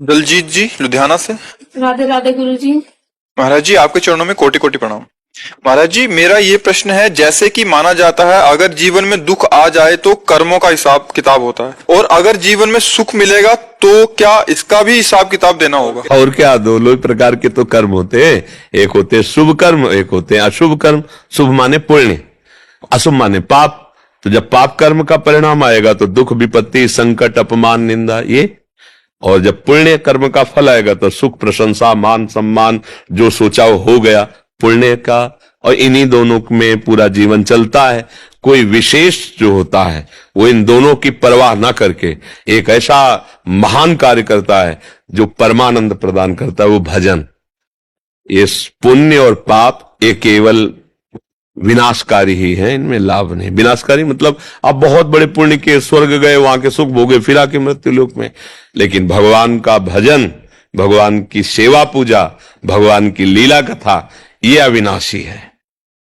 दलजीत जी लुधियाना से। राधे राधे गुरु जी। महाराज जी आपके चरणों में कोटि कोटि प्रणाम। महाराज जी मेरा ये प्रश्न है, जैसे कि माना जाता है अगर जीवन में दुख आ जाए तो कर्मों का हिसाब किताब होता है, और अगर जीवन में सुख मिलेगा तो क्या इसका भी हिसाब किताब देना होगा? और क्या, दोनों प्रकार के तो कर्म होते हैं। एक होते हैं शुभ कर्म, एक होते हैं अशुभ कर्म। शुभ माने पुण्य, अशुभ माने पाप। तो जब पाप कर्म का परिणाम आएगा तो दुख, विपत्ति, संकट, अपमान, निंदा ये। और जब पुण्य कर्म का फल आएगा तो सुख, प्रशंसा, मान सम्मान, जो सोचा वो हो गया पुण्य का। और इन्हीं दोनों में पूरा जीवन चलता है। कोई विशेष जो होता है वो इन दोनों की परवाह ना करके एक ऐसा महान कार्य करता है जो परमानंद प्रदान करता है, वो भजन। ये पुण्य और पाप ये केवल विनाशकारी ही है, इनमें लाभ नहीं। विनाशकारी मतलब आप बहुत बड़े पुण्य के स्वर्ग गए, वहां के सुख भोगे, फिर आके मृत्यु लोक में। लेकिन भगवान का भजन, भगवान की सेवा पूजा, भगवान की लीला कथा, ये अविनाशी है।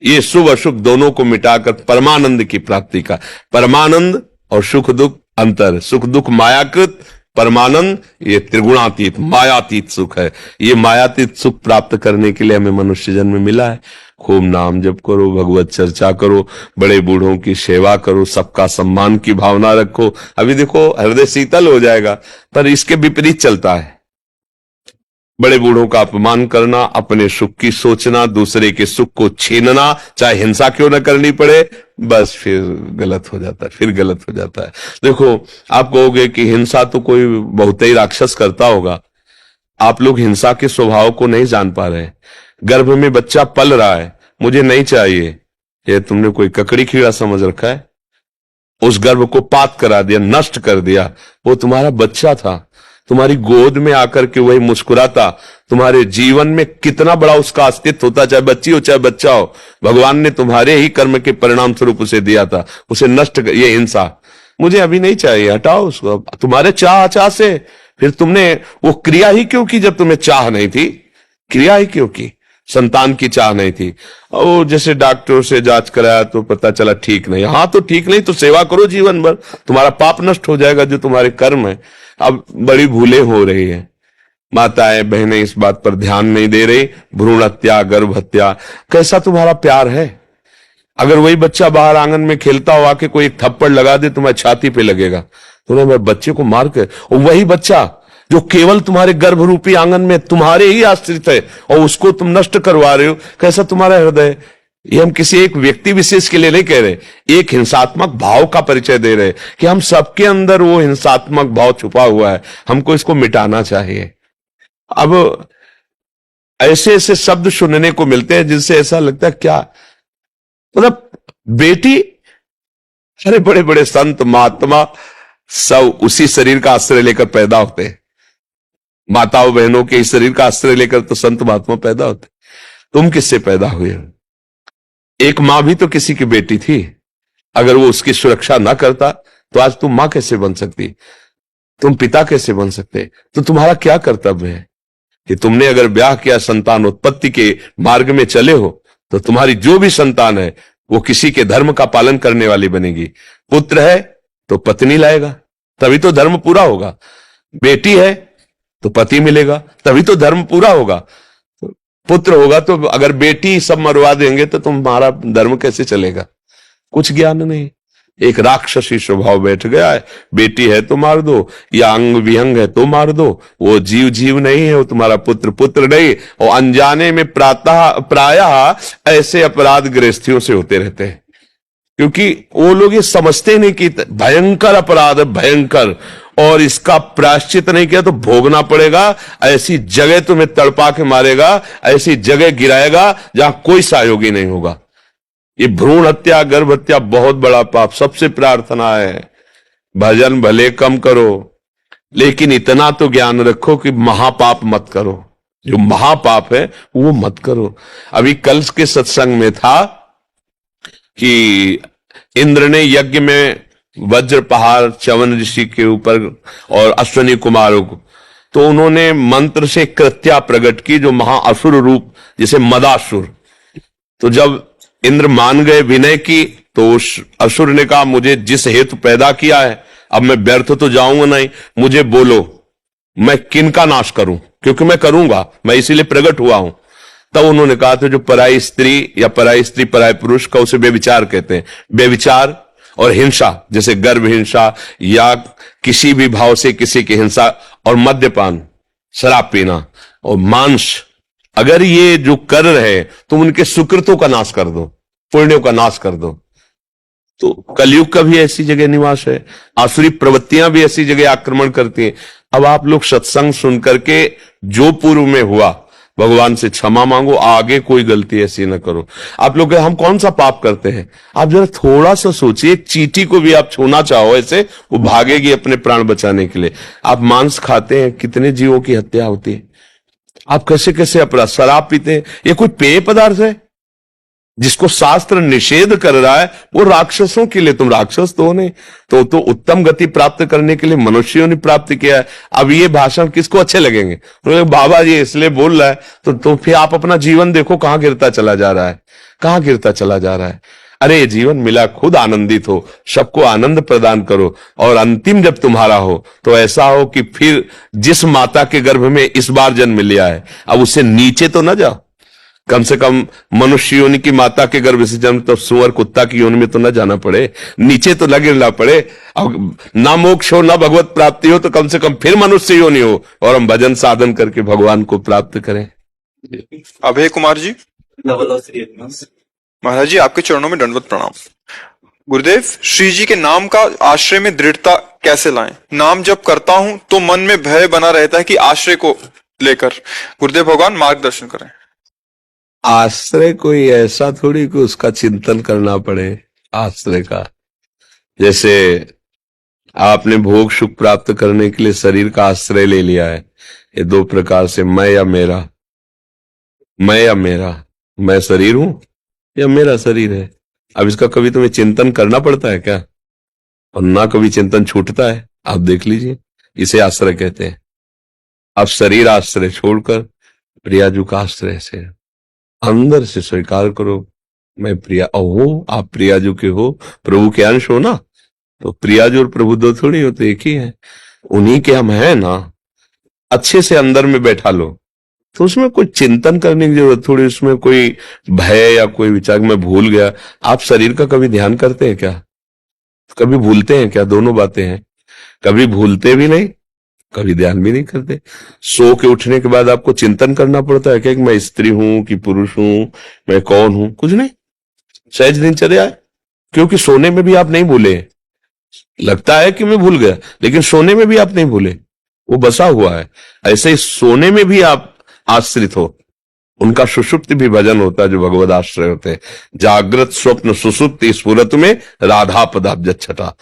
ये शुभ अशुभ दोनों को मिटाकर परमानंद की प्राप्ति का। परमानंद और सुख दुख अंतर। सुख दुख मायाकृत, परमानंद ये त्रिगुणातीत मायातीत सुख है। ये मायातीत सुख प्राप्त करने के लिए हमें मनुष्य जन्म मिला है। खूब नाम जप करो, भगवत चर्चा करो, बड़े बूढ़ों की सेवा करो, सबका सम्मान की भावना रखो। अभी देखो हृदय शीतल हो जाएगा, पर इसके विपरीत चलता है। बड़े बूढ़ों का अपमान करना, अपने सुख की सोचना, दूसरे के सुख को छीनना, चाहे हिंसा क्यों न करनी पड़े, बस फिर गलत हो जाता है, फिर गलत हो जाता है। देखो आप कहोगे कि हिंसा तो कोई बहुत ही राक्षस करता होगा। आप लोग हिंसा के स्वभाव को नहीं जान पा रहे। गर्भ में बच्चा पल रहा है, मुझे नहीं चाहिए, ये तुमने कोई ककड़ी कीड़ा समझ रखा है? उस गर्भ को पात करा दिया, नष्ट कर दिया। वो तुम्हारा बच्चा था, तुम्हारी गोद में आकर के वही मुस्कुराता। तुम्हारे जीवन में कितना बड़ा उसका अस्तित्व होता, चाहे बच्ची हो चाहे बच्चा हो। भगवान ने तुम्हारे ही कर्म के परिणाम स्वरूप उसे दिया था, उसे नष्ट कर। ये हिंसा, मुझे अभी नहीं चाहिए, हटाओ उसको। तुम्हारे चाह से फिर तुमने वो क्रिया ही क्यों की जब तुम्हें चाह नहीं थी? क्रिया ही क्यों की? संतान की चाह नहीं थी। और जैसे डॉक्टर से जांच कराया तो पता चला ठीक नहीं। हाँ तो ठीक नहीं तो सेवा करो जीवन भर, तुम्हारा पाप नष्ट हो जाएगा जो तुम्हारे कर्म है। अब बड़ी भूलें हो रही है, माताएं बहनें इस बात पर ध्यान नहीं दे रही। भ्रूण हत्या, गर्भ हत्या, कैसा तुम्हारा प्यार है? अगर वही बच्चा बाहर आंगन में खेलता हो, आके कोई एक थप्पड़ लगा दे तुम्हारी छाती पे लगेगा, तुम्हें मैं बच्चे को मार के। और वही बच्चा जो केवल तुम्हारे गर्भ रूपी आंगन में तुम्हारे ही आश्रित है और उसको तुम नष्ट करवा रहे हो, कैसा तुम्हारा हृदय? ये हम किसी एक व्यक्ति विशेष के लिए नहीं कह रहे, एक हिंसात्मक भाव का परिचय दे रहे कि हम सबके अंदर वो हिंसात्मक भाव छुपा हुआ है, हमको इसको मिटाना चाहिए। अब ऐसे ऐसे शब्द सुनने को मिलते हैं जिनसे ऐसा लगता है क्या मतलब बेटी, अरे बड़े बड़े संत महात्मा सब उसी शरीर का आश्रय लेकर पैदा होते हैं। माताओं बहनों के इस शरीर का आश्रय लेकर तो संत महात्मा पैदा होते। तुम किससे पैदा हुए हो? एक मां भी तो किसी की बेटी थी। अगर वो उसकी सुरक्षा ना करता तो आज तुम मां कैसे बन सकती? तुम पिता कैसे बन सकते? तो तुम्हारा क्या कर्तव्य है कि तुमने अगर ब्याह किया, संतान उत्पत्ति के मार्ग में चले हो, तो तुम्हारी जो भी संतान है वो किसी के धर्म का पालन करने वाली बनेगी। पुत्र है तो पत्नी लाएगा, तभी तो धर्म पूरा होगा। बेटी है तो पति मिलेगा, तभी तो धर्म पूरा होगा। पुत्र होगा तो अगर बेटी सब मरवा देंगे तो तुम्हारा धर्म कैसे चलेगा? कुछ ज्ञान नहीं, एक राक्षसी स्वभाव बैठ गया है। बेटी है तो मार दो, या अंग विहंग है तो मार दो। वो जीव जीव नहीं है, वो तुम्हारा पुत्र पुत्र नहीं। और अनजाने में प्रायः ऐसे अपराध गृहस्थियों से होते रहते हैं, क्योंकि वो लोग ये समझते नहीं कि भयंकर अपराध है, भयंकर, और इसका प्रायश्चित नहीं किया तो भोगना पड़ेगा। ऐसी जगह तुम्हें तड़पा के मारेगा, ऐसी जगह गिराएगा जहां कोई सहयोगी नहीं होगा। ये भ्रूण हत्या, गर्भ हत्या बहुत बड़ा पाप। सबसे प्रार्थना है भजन भले कम करो, लेकिन इतना तो ज्ञान रखो कि महापाप मत करो। जो महापाप है वो मत करो। अभी कल के सत्संग में था कि इंद्र ने यज्ञ में वज्र पहाड़ च्यवन ऋषि के ऊपर और अश्वनी कुमारों को, तो उन्होंने मंत्र से कृत्या प्रकट की, जो महाअसुर रूप, जैसे मदासुर। तो जब इंद्र मान गए विनय की, तो उस असुर ने कहा मुझे जिस हेतु पैदा किया है अब मैं व्यर्थ तो जाऊंगा नहीं, मुझे बोलो। मैं किनका नाश करूं, क्योंकि मैं करूंगा, मैं इसीलिए प्रकट हुआ हूं। तब उन्होंने कहा था जो पराई स्त्री या पराई स्त्री पराई पुरुष का, उसे बेविचार कहते हैं। बेविचार और हिंसा, जैसे गर्भ हिंसा या किसी भी भाव से किसी की हिंसा, और मद्यपान, शराब पीना और मांस, अगर ये जो कर रहे तुम उनके सुकृतों का नाश कर दो, पुण्यों का नाश कर दो। तो कलयुग का भी ऐसी जगह निवास है, आसुरी प्रवृत्तियां भी ऐसी जगह आक्रमण करती हैं। अब आप लोग सत्संग सुन करके जो पूर्व में हुआ भगवान से क्षमा मांगो, आगे कोई गलती ऐसी ना करो। आप लोग हम कौन सा पाप करते हैं, आप जरा थोड़ा सा सोचिए। एक चींटी को भी आप छूना चाहो ऐसे, वो भागेगी अपने प्राण बचाने के लिए। आप मांस खाते हैं, कितने जीवों की हत्या होती है। आप कैसे कैसे अपराध, शराब पीते हैं, ये कोई पेय पदार्थ है जिसको शास्त्र निषेध कर रहा है, वो राक्षसों के लिए। तुम राक्षस तो नहीं, तो उत्तम गति प्राप्त करने के लिए मनुष्यों ने प्राप्त किया है। अब ये भाषण किसको अच्छे लगेंगे, तो बाबा जी इसलिए बोल रहा है, तो फिर आप अपना जीवन देखो कहां गिरता चला जा रहा है, कहां गिरता चला जा रहा है। अरे ये जीवन मिला, खुद आनंदित हो, सबको आनंद प्रदान करो, और अंतिम जब तुम्हारा हो तो ऐसा हो कि फिर जिस माता के गर्भ में इस बार जन्म लिया है, अब उससे नीचे तो ना जाओ। कम से कम मनुष्य योनि की माता के गर्भ से जन्म, तो सुअर कुत्ता की योनि में तो न जाना पड़े, नीचे तो न गिरना पड़े। अब ना मोक्ष हो ना भगवत प्राप्ति हो, तो कम से कम फिर मनुष्य योनि हो और हम भजन साधन करके भगवान को प्राप्त करें। अभय कुमार जी, महाराज जी आपके चरणों में दंडवत प्रणाम। गुरुदेव, श्री जी के नाम का आश्रय में दृढ़ता कैसे लाएं? नाम जब करता हूं तो मन में भय बना रहता है कि आश्रय को लेकर। गुरुदेव भगवान मार्गदर्शन करें। आश्रय कोई ऐसा थोड़ी कि उसका चिंतन करना पड़े। आश्रय का, जैसे आपने भोग सुख प्राप्त करने के लिए शरीर का आश्रय ले लिया है, ये दो प्रकार से, मैं या मेरा। मैं या मेरा, मैं शरीर हूं या मेरा शरीर है। अब इसका कभी तुम्हें चिंतन करना पड़ता है क्या? और ना कभी चिंतन छूटता है। आप देख लीजिए, इसे आश्रय कहते हैं। अब शरीर आश्रय छोड़कर प्रियाजू का आश्रय से अंदर से स्वीकार करो, मैं प्रिया हो, आप प्रियाजू के हो, प्रभु के अंश हो ना। तो प्रियाजू और प्रभु दो थोड़ी होते, एक ही है, उन्हीं के हम हैं ना। अच्छे से अंदर में बैठा लो, तो उसमें कोई चिंतन करने की जरूरत थोड़ी, उसमें कोई भय या कोई विचार मैं भूल गया। आप शरीर का कभी ध्यान करते हैं क्या? कभी भूलते हैं क्या? दोनों बातें हैं, कभी भूलते भी नहीं, कभी ध्यान भी नहीं करते। सो के उठने के बाद आपको चिंतन करना पड़ता है क्या कि मैं स्त्री हूं कि पुरुष हूं, मैं कौन हूं? कुछ नहीं, सहज दिनचर्या है। क्योंकि सोने में भी आप नहीं भूले। लगता है कि मैं भूल गया, लेकिन सोने में भी आप नहीं भूले, वो बसा हुआ है। ऐसे ही सोने में भी आप आश्रित हो। उनका सुषुप्त भी भजन होता है जो भगवद आश्रय होते हैं। जागृत स्वप्न सुषुप्ति स्फुरत में राधा पदाब्जच्छटा।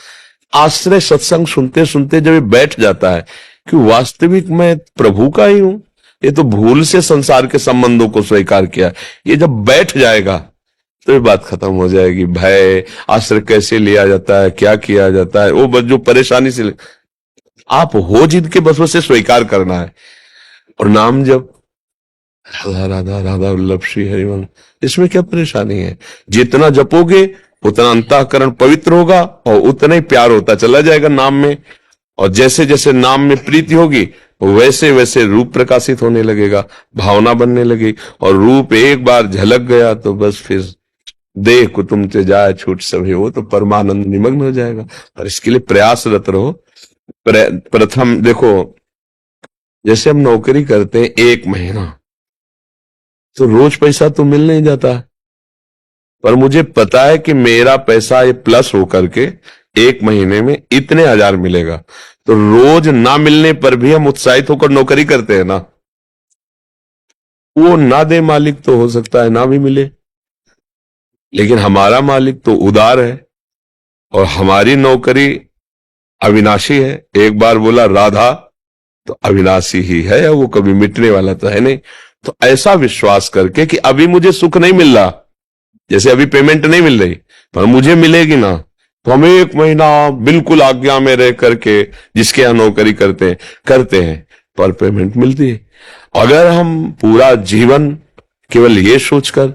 आश्रय सत्संग सुनते सुनते जब ये बैठ जाता है कि वास्तविक मैं प्रभु का ही हूं, ये तो भूल से संसार के संबंधों को स्वीकार किया, ये जब बैठ जाएगा तो ये बात खत्म हो जाएगी। भय, आश्रय कैसे लिया जाता है, क्या किया जाता है, वो बस जो परेशानी से आप हो जिनके बस उसे स्वीकार करना है। और नाम जब राधा राधा राधा वल्लभ श्री हरिवंश, इसमें क्या परेशानी है? जितना जपोगे उतना अंतःकरण पवित्र होगा और उतना ही प्यार होता चला जाएगा नाम में। और जैसे जैसे नाम में प्रीति होगी वैसे वैसे रूप प्रकाशित होने लगेगा, भावना बनने लगेगी। और रूप एक बार झलक गया तो बस फिर देह को तुमसे जाए छूट सभी, हो तो परमानंद निमग्न हो जाएगा। और इसके लिए प्रयासरत रहो। प्रथम देखो, जैसे हम नौकरी करते हैं 1 महीना, तो रोज पैसा तो मिल नहीं जाता, पर मुझे पता है कि मेरा पैसा ये प्लस होकर के 1 महीने में इतने हजार मिलेगा। तो रोज ना मिलने पर भी हम उत्साहित होकर नौकरी करते हैं ना। वो ना दे मालिक तो हो सकता है ना भी मिले, लेकिन हमारा मालिक तो उदार है और हमारी नौकरी अविनाशी है। एक बार बोला राधा तो अविनाशी ही है, वो कभी मिटने वाला तो है नहीं। तो ऐसा विश्वास करके कि अभी मुझे सुख नहीं मिल रहा, जैसे अभी पेमेंट नहीं मिल रही पर मुझे मिलेगी ना, तो हम 1 महीना बिल्कुल आज्ञा में रह करके जिसके यहां नौकरी करते हैं पर पेमेंट मिलती है। अगर हम पूरा जीवन केवल ये सोचकर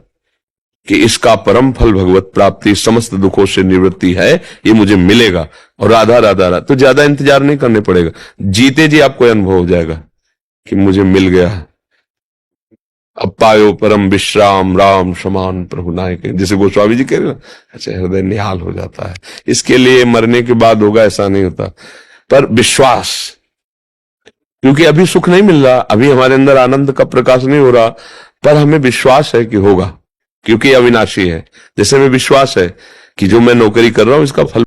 कि इसका परम फल भगवत प्राप्ति, समस्त दुखों से निवृत्ति है, ये मुझे मिलेगा, और राधा राधा राधा, तो ज्यादा इंतजार नहीं करने पड़ेगा, जीते जी आपको अनुभव हो जाएगा कि मुझे मिल गया। अब पायो परम विश्राम राम समान प्रभु नायक, जैसे गोस्वामी जी कह रहे हैं, अच्छा हृदय निहाल हो जाता है। इसके लिए मरने के बाद होगा ऐसा नहीं होता, पर विश्वास, क्योंकि अभी सुख नहीं मिल रहा, अभी हमारे अंदर आनंद का प्रकाश नहीं हो रहा, पर हमें विश्वास है कि होगा, क्योंकि अविनाशी है। जैसे हमें विश्वास है कि जो मैं नौकरी कर रहा हूं इसका फल